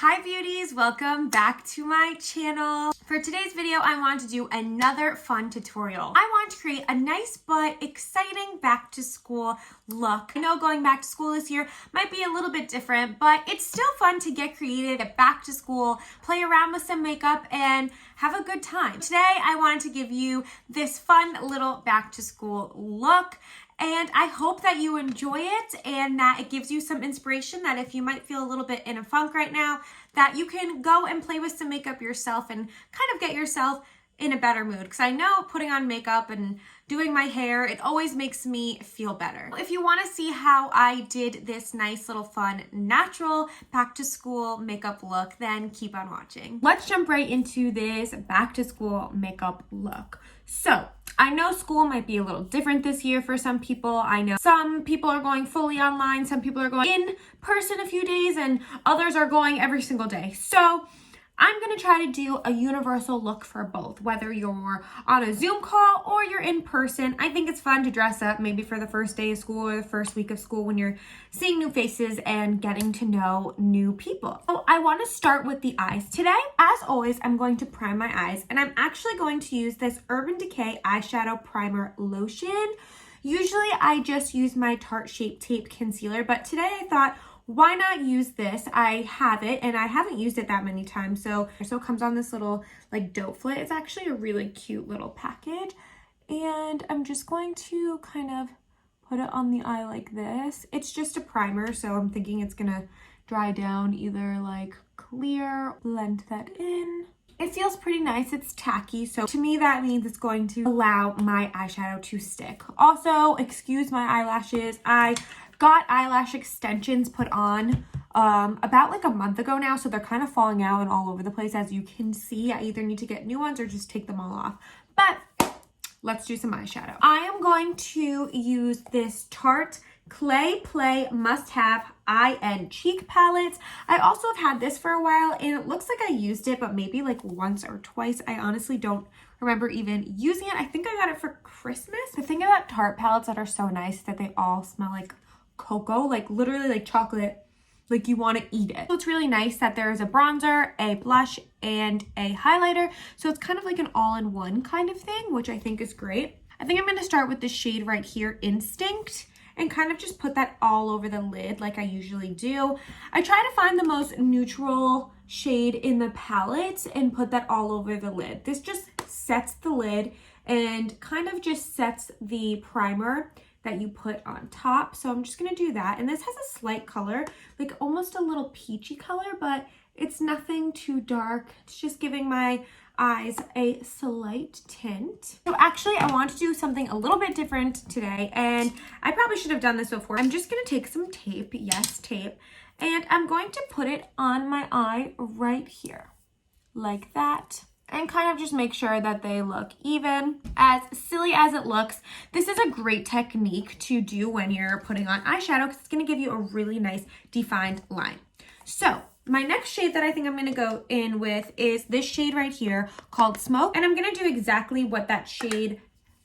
Hi beauties, welcome back to my channel. For today's video, I want to do another fun tutorial. I want to create a nice but exciting back to school look. I know going back to school this year might be a little bit different, but it's still fun to get creative, get back to school, play around with some makeup, and have a good time. Today, I wanted to give you this fun little back to school look. And I hope that you enjoy it and that it gives you some inspiration, that if you might feel a little bit in a funk right now, that you can go and play with some makeup yourself and kind of get yourself in a better mood. Because I know putting on makeup and doing my hair, it always makes me feel better. If you want to see how I did this nice little fun natural back to school makeup look, then keep on watching. Let's jump right into this back to school makeup look. So I know school might be a little different this year for some people. I know some people are going fully online, some people are going in person a few days, and others are going every single day. So I'm going to try to do a universal look for both, whether you're on a Zoom call or you're in person. I think it's fun to dress up maybe for the first day of school or the first week of school when you're seeing new faces and getting to know new people. So I want to start with the eyes today. As always, I'm going to prime my eyes, and I'm actually going to use this Urban Decay eyeshadow primer lotion. Usually I just use my Tarte Shape Tape concealer, but today I thought, why not use this? I have it and I haven't used it that many times. So it comes on this little like doe foot. It's actually a really cute little package. And I'm just going to kind of put it on the eye like this. It's just a primer, so I'm thinking it's gonna dry down either like clear, blend that in. It feels pretty nice. It's tacky, so to me that means it's going to allow my eyeshadow to stick. Also, excuse my eyelashes. I got eyelash extensions put on about like a month ago now, so they're kind of falling out and all over the place. As you can see, I either need to get new ones or just take them all off. But let's do some eyeshadow. I am going to use this Tarte Clay Play Must Have Eye and Cheek palettes. I also have had this for a while, and it looks like I used it, but maybe like once or twice. I honestly don't remember even using it. I think I got it for Christmas. The thing about Tarte palettes that are so nice that they all smell like cocoa, like literally like chocolate, like you want to eat it. So it's really nice that there is a bronzer, a blush, and a highlighter. So it's kind of like an all-in-one kind of thing, which I think is great. I think I'm going to start with the shade right here, Instinct, and kind of just put that all over the lid like I usually do. I try to find the most neutral shade in the palette and put that all over the lid. This just sets the lid and kind of just sets the primer that you put on top. So I'm just going to do that. And this has a slight color, like almost a little peachy color, but it's nothing too dark. It's just giving my eyes a slight tint. So actually I want to do something a little bit different today, and I probably should have done this before. I'm just going to take some tape, yes, tape, and I'm going to put it on my eye right here, like that. And kind of just make sure that they look even. As silly as it looks, this is a great technique to do when you're putting on eyeshadow because it's going to give you a really nice defined line. So my next shade that I think I'm going to go in with is this shade right here called Smoke. And I'm going to do exactly what that shade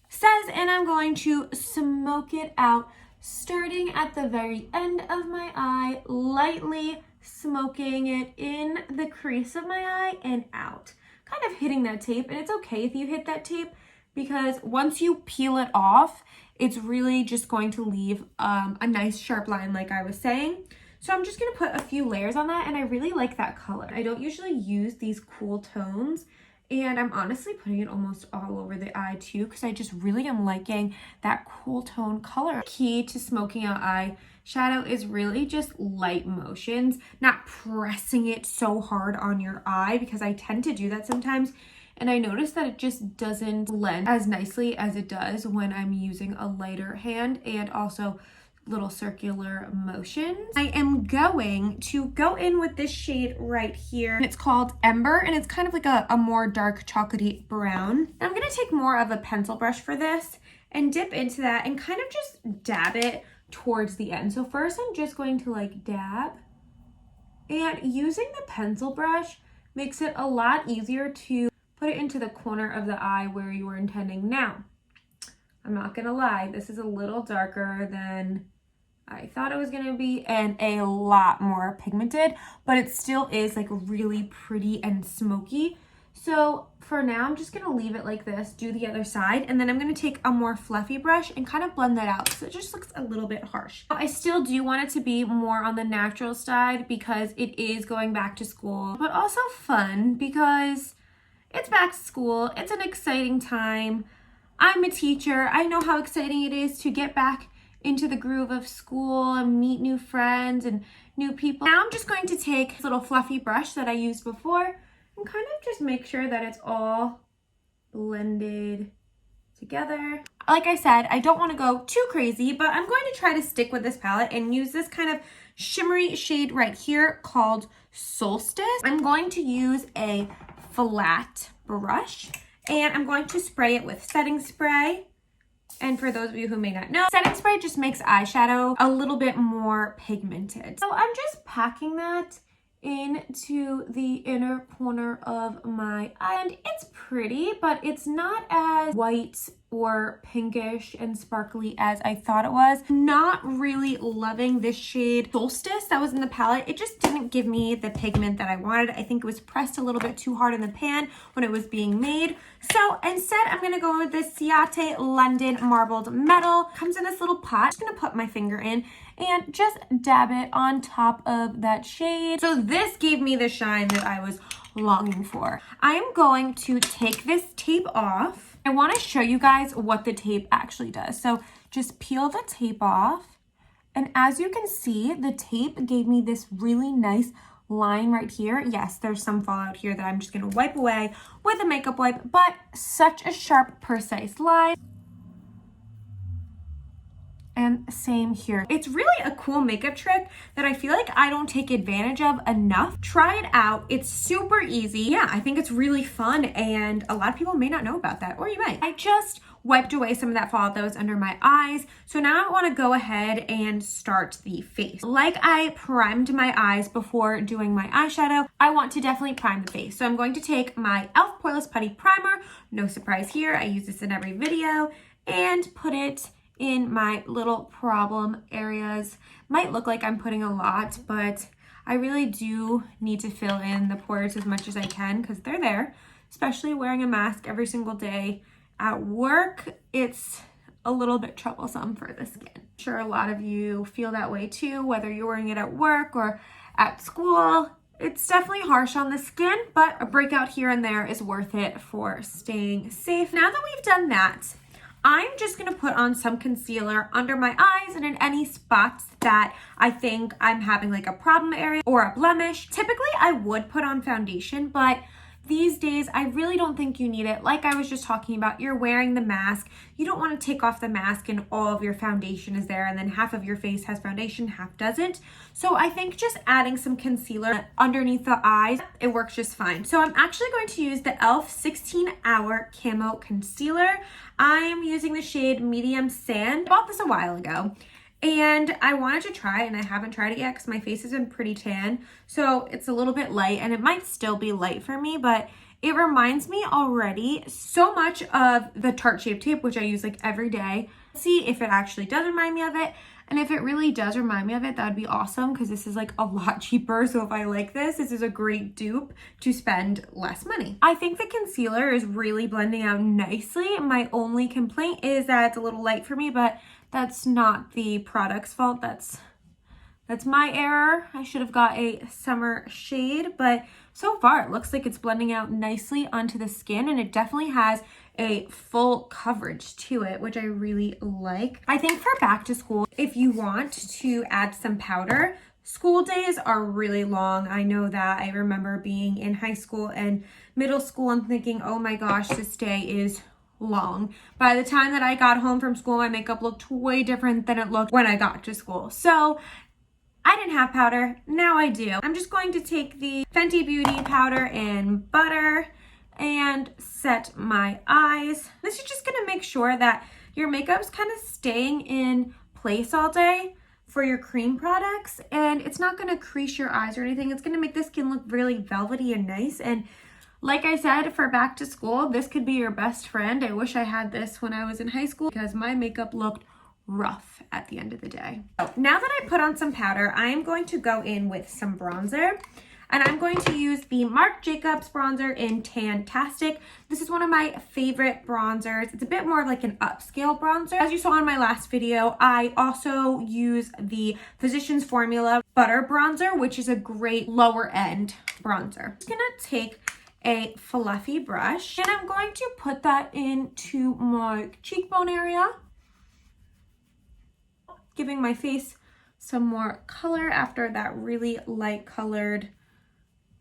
says, and I'm going to smoke it out starting at the very end of my eye, lightly smoking it in the crease of my eye and out. Kind of hitting that tape, and it's okay if you hit that tape because once you peel it off, it's really just going to leave a nice sharp line like I was saying. So I'm just going to put a few layers on that, and I really like that color. I don't usually use these cool tones, and I'm honestly putting it almost all over the eye too because I just really am liking that cool tone color. Key to smoking out eyeshadow is really just light motions, not pressing it so hard on your eye, because I tend to do that sometimes, and I notice that it just doesn't blend as nicely as it does when I'm using a lighter hand and also little circular motions. I am going to go in with this shade right here. It's called Ember, and it's kind of like a more dark chocolatey brown. And I'm going to take more of a pencil brush for this and dip into that and kind of just dab it towards the end. So first I'm just going to like dab, and using the pencil brush makes it a lot easier to put it into the corner of the eye where you were intending. Now, I'm not gonna lie, this is a little darker than I thought it was gonna be, and a lot more pigmented, but it still is like really pretty and smoky. So for now, I'm just gonna leave it like this, do the other side, and then I'm gonna take a more fluffy brush and kind of blend that out so it just looks a little bit harsh. I still do want it to be more on the natural side because it is going back to school, but also fun because it's back to school. It's an exciting time. I'm a teacher. I know how exciting it is to get back into the groove of school and meet new friends and new people. Now I'm just going to take this little fluffy brush that I used before and kind of just make sure that it's all blended together. Like I said, I don't want to go too crazy, but I'm going to try to stick with this palette and use this kind of shimmery shade right here called Solstice. I'm going to use a flat brush and I'm going to spray it with setting spray. And for those of you who may not know, setting spray just makes eyeshadow a little bit more pigmented. So I'm just packing that into the inner corner of my eye. And it's pretty, but it's not as white or pinkish and sparkly as I thought it was. Not really loving this shade Solstice that was in the palette. It just didn't give me the pigment that I wanted. I think it was pressed a little bit too hard in the pan when it was being made. So instead, I'm gonna go with this Ciate London Marbled Metal. Comes in this little pot. I'm just gonna put my finger in and just dab it on top of that shade. So this gave me the shine that I was longing for. I am going to take this tape off. I want to show you guys what the tape actually does. So just peel the tape off. And as you can see, the tape gave me this really nice line right here. Yes, there's some fallout here that I'm just going to wipe away with a makeup wipe, but such a sharp, precise line. And same here. It's really a cool makeup trick that I feel like I don't take advantage of enough. Try it out. It's super easy. Yeah, I think it's really fun and a lot of people may not know about that, or you might. I just wiped away some of that fallout that was under my eyes. So now I want to go ahead and start the face. Like I primed my eyes before doing my eyeshadow, I want to definitely prime the face. So I'm going to take my e.l.f. Poreless Putty Primer. No surprise here. I use this in every video, and put it in my little problem areas. Might look like I'm putting a lot, but I really do need to fill in the pores as much as I can because they're there, especially wearing a mask every single day at work. It's a little bit troublesome for the skin. I'm sure a lot of you feel that way too, whether you're wearing it at work or at school. It's definitely harsh on the skin, but a breakout here and there is worth it for staying safe. Now that we've done that, I'm just gonna put on some concealer under my eyes and in any spots that I think I'm having like a problem area or a blemish. Typically, I would put on foundation, but these days, I really don't think you need it. Like I was just talking about, you're wearing the mask. You don't want to take off the mask and all of your foundation is there and then half of your face has foundation, half doesn't. So I think just adding some concealer underneath the eyes, it works just fine. So I'm actually going to use the e.l.f. 16-Hour Camo Concealer. I'm using the shade Medium Sand. I bought this a while ago. And I wanted to try it, and I haven't tried it yet because my face has been pretty tan. So it's a little bit light, and it might still be light for me, but it reminds me already so much of the Tarte Shape Tape, which I use like every day. See if it actually does remind me of it. And if it really does remind me of it, that'd be awesome because this is like a lot cheaper. So if I like this, this is a great dupe to spend less money. I think the concealer is really blending out nicely. My only complaint is that it's a little light for me, but that's not the product's fault. That's my error. I should have got a summer shade, but so far it looks like it's blending out nicely onto the skin, and it definitely has a full coverage to it, which I really like. I think for back to school, if you want to add some powder, school days are really long. I know that. I remember being in high school and middle school and thinking, oh my gosh, this day is long. By the time that I got home from school, my makeup looked way different than it looked when I got to school. So I didn't have powder, now I do. I'm just going to take the Fenty Beauty powder and butter and set my eyes. This is just gonna make sure that your makeup's kind of staying in place all day for your cream products, and it's not gonna crease your eyes or anything. It's gonna make the skin look really velvety and nice. And like I said, for back to school, this could be your best friend. I wish I had this when I was in high school because my makeup looked rough at the end of the day. So now that I put on some powder, I'm going to go in with some bronzer. And I'm going to use the Marc Jacobs bronzer in Tantastic. This is one of my favorite bronzers. It's a bit more of like an upscale bronzer. As you saw in my last video, I also use the Physicians Formula Butter Bronzer, which is a great lower end bronzer. I'm just gonna take a fluffy brush and I'm going to put that into my cheekbone area, giving my face some more color after that really light colored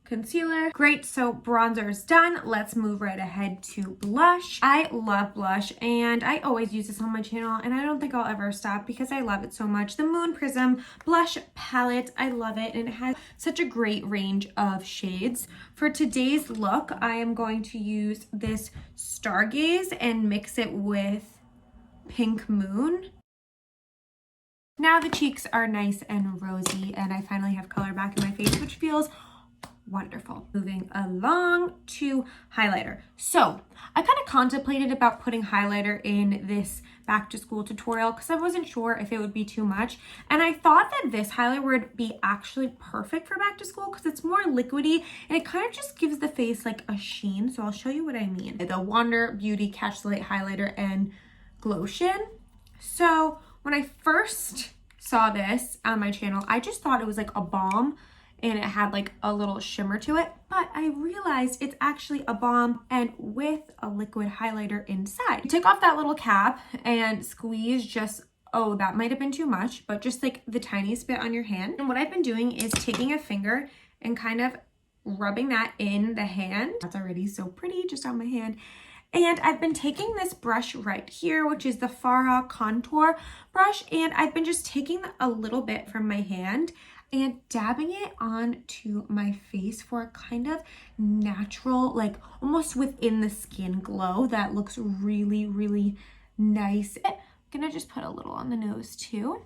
concealer. Great, so bronzer is done. Let's move right ahead to blush. I love blush and I always use this on my channel and I don't think I'll ever stop because I love it so much. The Moon Prism blush palette, I love it and it has such a great range of shades. For today's look, I am going to use this Stargaze and mix it with Pink Moon. Now the cheeks are nice and rosy and I finally have color back in my face, which feels wonderful. Moving along to highlighter. So I kind of contemplated about putting highlighter in this back to school tutorial because I wasn't sure if it would be too much. And I thought that this highlighter would be actually perfect for back to school because it's more liquidy and it kind of just gives the face like a sheen. So I'll show you what I mean. The Lunar Beauty Catch the Light highlighter and glotion. So when I first saw this on my channel, I just thought it was like a balm and it had like a little shimmer to it, but I realized it's actually a balm and with a liquid highlighter inside. Take off that little cap and squeeze just, oh, that might have been too much, but just like the tiniest bit on your hand. And what I've been doing is taking a finger and kind of rubbing that in the hand. That's already so pretty just on my hand. And I've been taking this brush right here, which is the Farah Contour brush, and I've been just taking a little bit from my hand and dabbing it onto my face for a kind of natural, like almost within the skin glow that looks really, really nice. I'm gonna just put a little on the nose too.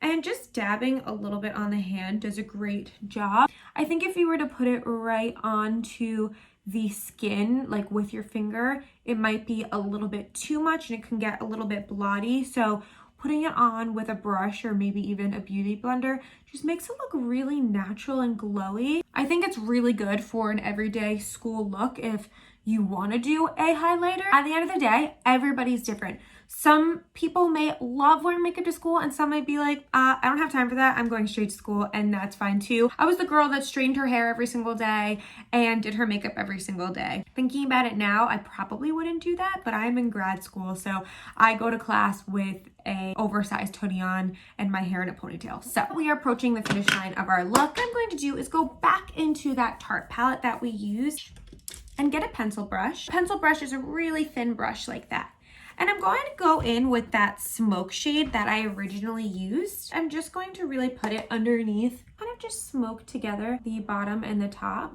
And just dabbing a little bit on the hand does a great job. I think if you were to put it right onto the skin, like with your finger, it might be a little bit too much and it can get a little bit blotty. So putting it on with a brush or maybe even a beauty blender just makes it look really natural and glowy. I think it's really good for an everyday school look if you want to do a highlighter. At the end of the day, everybody's different. Some people may love wearing makeup to school and some might be like, I don't have time for that. I'm going straight to school, and that's fine too. I was the girl that straightened her hair every single day and did her makeup every single day. Thinking about it now, I probably wouldn't do that, but I'm in grad school, so I go to class with a oversized hoodie on and my hair in a ponytail. So we are approaching the finish line of our look. What I'm going to do is go back into that Tarte palette that we used and get a pencil brush. Pencil brush is a really thin brush like that. And I'm going to go in with that smoke shade that I originally used. I'm just going to really put it underneath, kind of just smoke together the bottom and the top.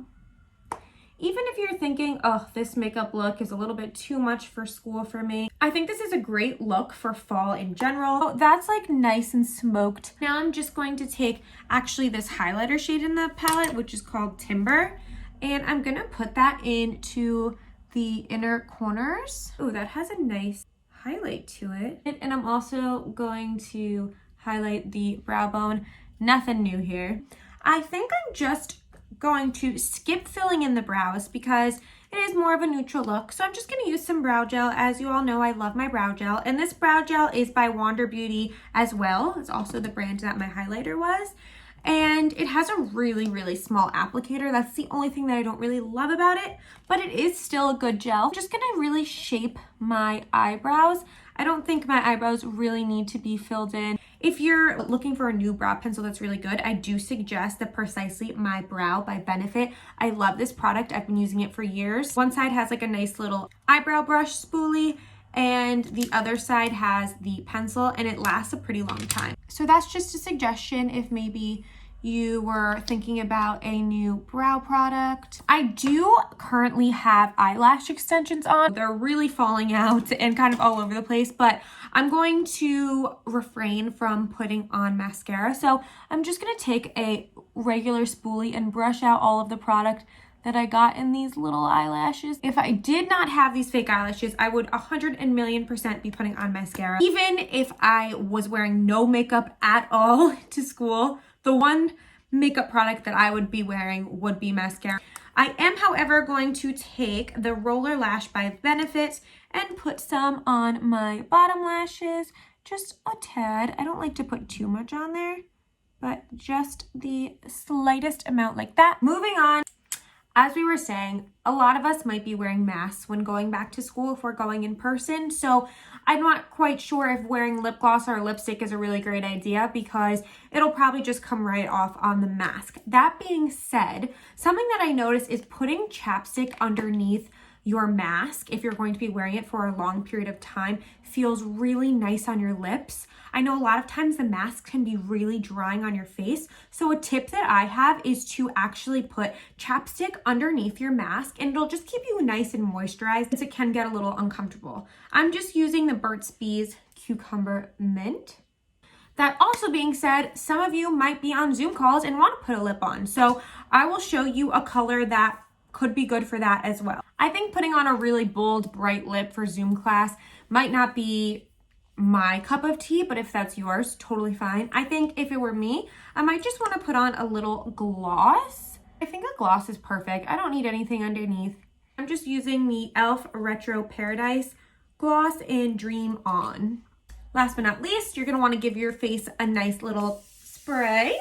Even if you're thinking, oh, this makeup look is a little bit too much for school for me, I think this is a great look for fall in general. So that's like nice and smoked. Now I'm just going to take actually this highlighter shade in the palette, which is called Timber. And I'm gonna put that into the inner corners. Oh, that has a nice highlight to it. And I'm also going to highlight the brow bone. Nothing new here. I think I'm just going to skip filling in the brows because it is more of a neutral look. So I'm just going to use some brow gel. As you all know, I love my brow gel. And this brow gel is by Lunar Beauty as well. It's also the brand that my highlighter was. And it has a really, really small applicator. That's the only thing that I don't really love about it, but it is still a good gel. I'm just gonna really shape my eyebrows. I don't think my eyebrows really need to be filled in. If you're looking for a new brow pencil that's really good, I do suggest the Precisely My Brow by Benefit. I love this product. I've been using it for years. One side has like a nice little eyebrow brush spoolie, and the other side has the pencil, and it lasts a pretty long time. So that's just a suggestion if maybe you were thinking about a new brow product. I do currently have eyelash extensions on. They're really falling out and kind of all over the place, but I'm going to refrain from putting on mascara. So I'm just gonna take a regular spoolie and brush out all of the product that I got in these little eyelashes. If I did not have these fake eyelashes, I would 100,000,000% be putting on mascara. Even if I was wearing no makeup at all to school, the one makeup product that I would be wearing would be mascara. I am, however, going to take the Roller Lash by Benefit and put some on my bottom lashes, just a tad. I don't like to put too much on there, but just the slightest amount like that. Moving on. As we were saying, a lot of us might be wearing masks when going back to school if we're going in person. So I'm not quite sure if wearing lip gloss or lipstick is a really great idea because it'll probably just come right off on the mask. That being said, something that I noticed is putting chapstick underneath your mask, if you're going to be wearing it for a long period of time, feels really nice on your lips. I know a lot of times the mask can be really drying on your face. So a tip that I have is to actually put chapstick underneath your mask and it'll just keep you nice and moisturized since it can get a little uncomfortable. I'm just using the Burt's Bees Cucumber Mint. That also being said, some of you might be on Zoom calls and want to put a lip on. So I will show you a color that could be good for that as well. I think putting on a really bold, bright lip for Zoom class might not be my cup of tea, but if that's yours, totally fine. I think if it were me, I might just want to put on a little gloss. I think a gloss is perfect. I don't need anything underneath. I'm just using the e.l.f. Retro Paradise Gloss in Dream On. Last but not least, you're going to want to give your face a nice little spray,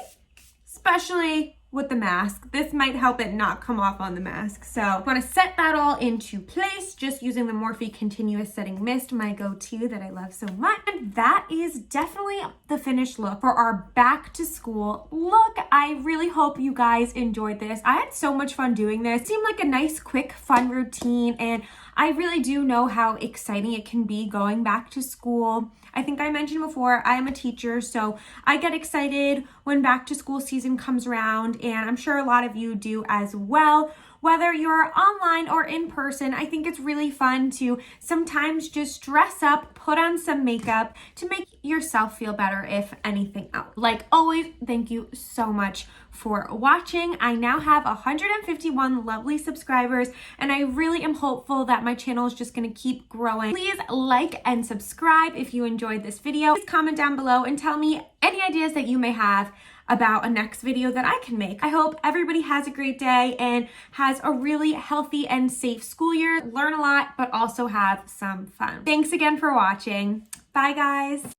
especially with the mask. This might help it not come off on the mask. So I want to set that all into place just using the Morphe Continuous Setting Mist, my go-to that I love so much. And that is definitely the finished look for our back to school look. I really hope you guys enjoyed this. I had so much fun doing this. It seemed like a nice, quick, fun routine, and I really do know how exciting it can be going back to school. I think I mentioned before, I am a teacher, so I get excited when back to school season comes around, and I'm sure a lot of you do as well. Whether you're online or in person, I think it's really fun to sometimes just dress up, put on some makeup to make yourself feel better, if anything else. Like always, thank you so much for watching. I now have 151 lovely subscribers, and I really am hopeful that my channel is just going to keep growing. Please like and subscribe if you enjoyed this video. Please comment down below and tell me any ideas that you may have about a next video that I can make. I hope everybody has a great day and has a really healthy and safe school year. Learn a lot, but also have some fun. Thanks again for watching. Bye, guys.